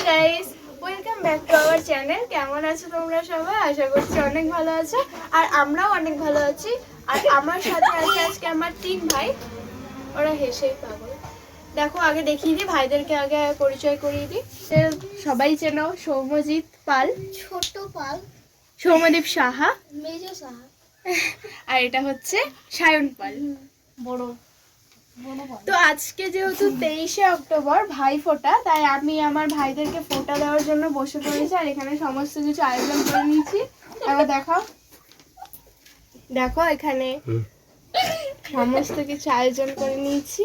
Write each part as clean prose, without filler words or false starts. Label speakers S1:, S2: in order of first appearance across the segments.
S1: Guys, welcome back to our channel. কেমন আছো তোমরা সবাই? আশা করছি অনেক ভালো আছো, আর আমরাও অনেক ভালো আছি। আর আমার সাথে আছে আজকে আমার 3 ভাই। ওরা হেসেই পাগল। দেখো, আগে দেখিয়ে দিই, ভাইদেরকে আগে পরিচয় করিয়ে দিই। সবাই চেনো সৌম্যজিৎ পাল,
S2: ছোট পাল,
S1: সৌম্যদীপ সাহা,
S2: মেজ সাহা,
S1: আর এটা হচ্ছে সায়ন পাল,
S2: বড়।
S1: তো আজকে যেহেতু 23শে অক্টোবর ভাইফোঁটা, তাই আমি আমার ভাইদেরকে ফোঁটা দেওয়ার জন্য বসে পড়েছি। আর এখানে সমস্ত কিছু আয়োজন করে নিয়েছি। এবার দেখাও, দেখো এখানে সমস্ত কিছু আয়োজন করে নিয়েছি।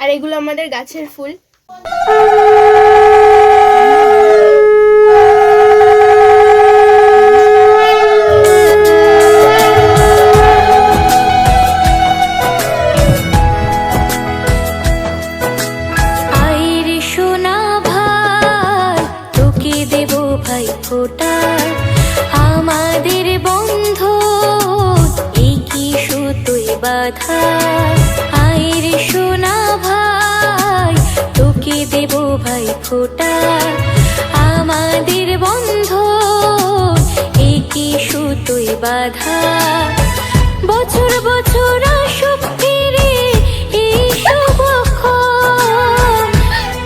S1: আর এগুলো আমাদের গাছের ফুল।
S3: আমাদের বন্ধ একই সুতোয় বাঁধা, আয়ের সোনা ভাই তোকে দেব ভাই ফোঁটা। আমাদের বন্ধ একই সুতোয় বাঁধা, বছর বছর আসুক ফিরে এই শুভক্ষণ,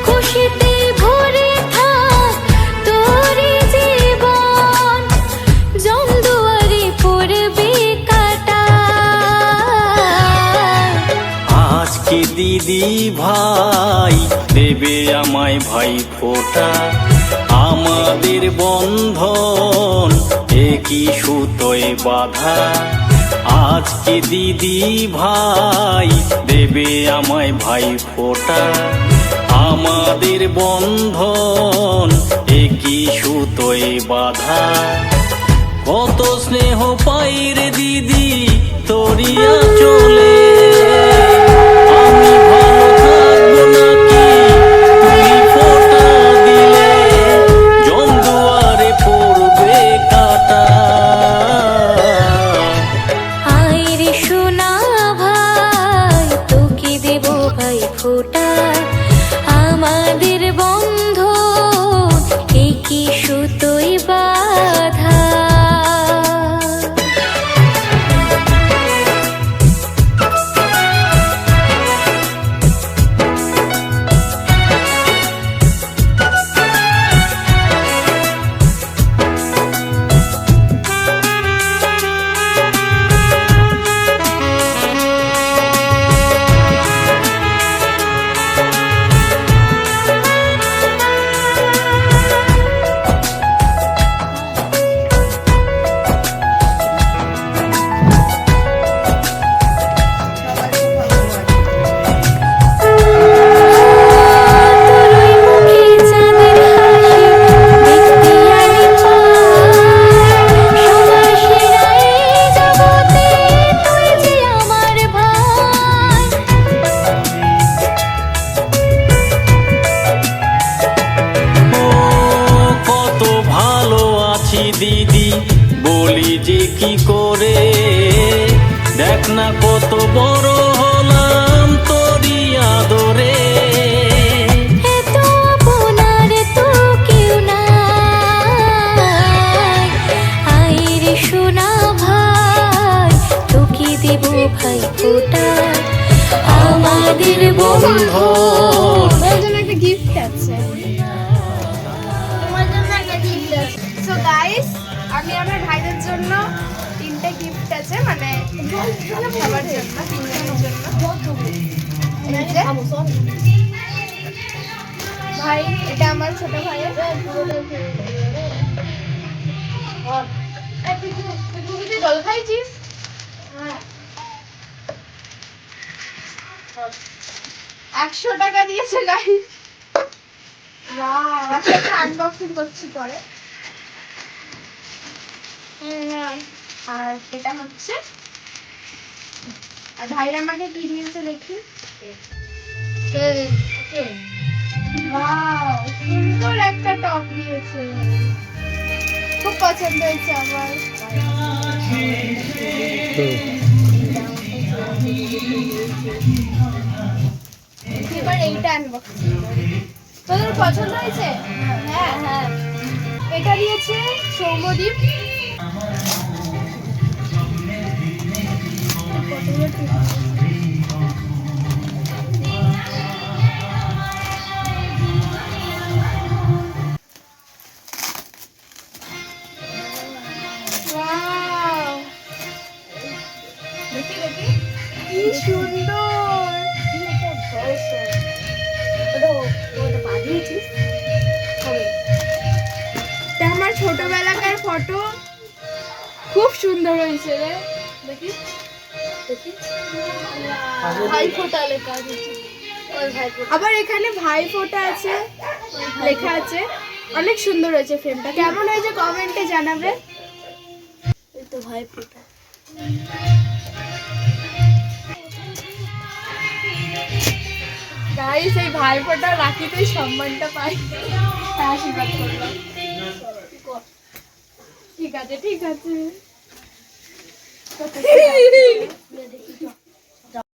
S3: খুশিতে ভরে থাক তোরে জীবন, জমদুয়ারে পড়বে কাটা।
S4: আজকে দিদি ভাই দেবে আমায় ভাই ফোঁটা, আমাদের বন্ধন একই সুতোয় বাঁধা। আজকে দিদি ভাই দেবে আমায় ভাই ফোঁটা, আমাদের বন্ধন একই সুতোয় বাঁধা। কত স্নেহ পাই রে দিদি তোরিয়া চলে, আমি ভালো থাকবো নাকি তুই ফোঁটা দিলে, জমদুয়ারে পড়বে কাটা।
S3: আয়ের সোনা ভাই তোকে দেব ভাই ফোঁটা, আমাদের বন্ধ একই সুতোয় বাঁধা।
S4: দিদি বলি যে কি করে, দেখ না কত বড় হলাম তোরি আদরে।
S3: এত আপনার তো কেউ নাই, আয়ের সোনা ভাই তোকে দেব ভাই ফোঁটা, আমাদের বন্ধ।
S1: ওর জন্য একটা গিফট আছে।
S2: তোমার জন্য একটা গিফট আছে।
S1: সো গাইস, আমি আমার ভাইদের জন্য 3টে গিফট আছে, মানে সবার জন্য, 3 জনের জন্য। এই যে, ভাই এটা আমার ছোট ভাইয়ের। তুই জল খাইছিস? 100 টাকা দিয়েছে গাইস। আনবক্সিং করছি পরে। আর এটা হচ্ছে, আর ভাইরা আমাকে কি দিয়েছে দেখি। ওয়াও, সুন্দর একটা টপ দিয়েছে, খুব পছন্দ হয়েছে আমার। এবার এইটা আনবক্সিং। তো তোদের পছন্দ হয়েছে? হ্যাঁ হ্যাঁ। এটা দিয়েছে সৌম্যদীপ। Wow! দেখি দেখি কি সুন্দর। এটা আমার ছোটবেলাকার ফটো, খুব সুন্দর হয়েছে রে। দেখি দেখি
S2: ভাই ফোটা লেখা আছে। ওই ভাই ফোটা।
S1: আবার এখানে ভাই ফোটা আছে, লেখা আছে। অনেক সুন্দর হয়েছে ফ্রেমটা। কেমন হয়েছে কমেন্টে জানাবে।
S2: এই তো ভাই ফোটা।
S1: গাইস এই ভাই ফোটা রাখিতেই সম্মানটা পাই, তাই আশীর্বাদ করলাম। ঠিক আছে ঠিক আছে।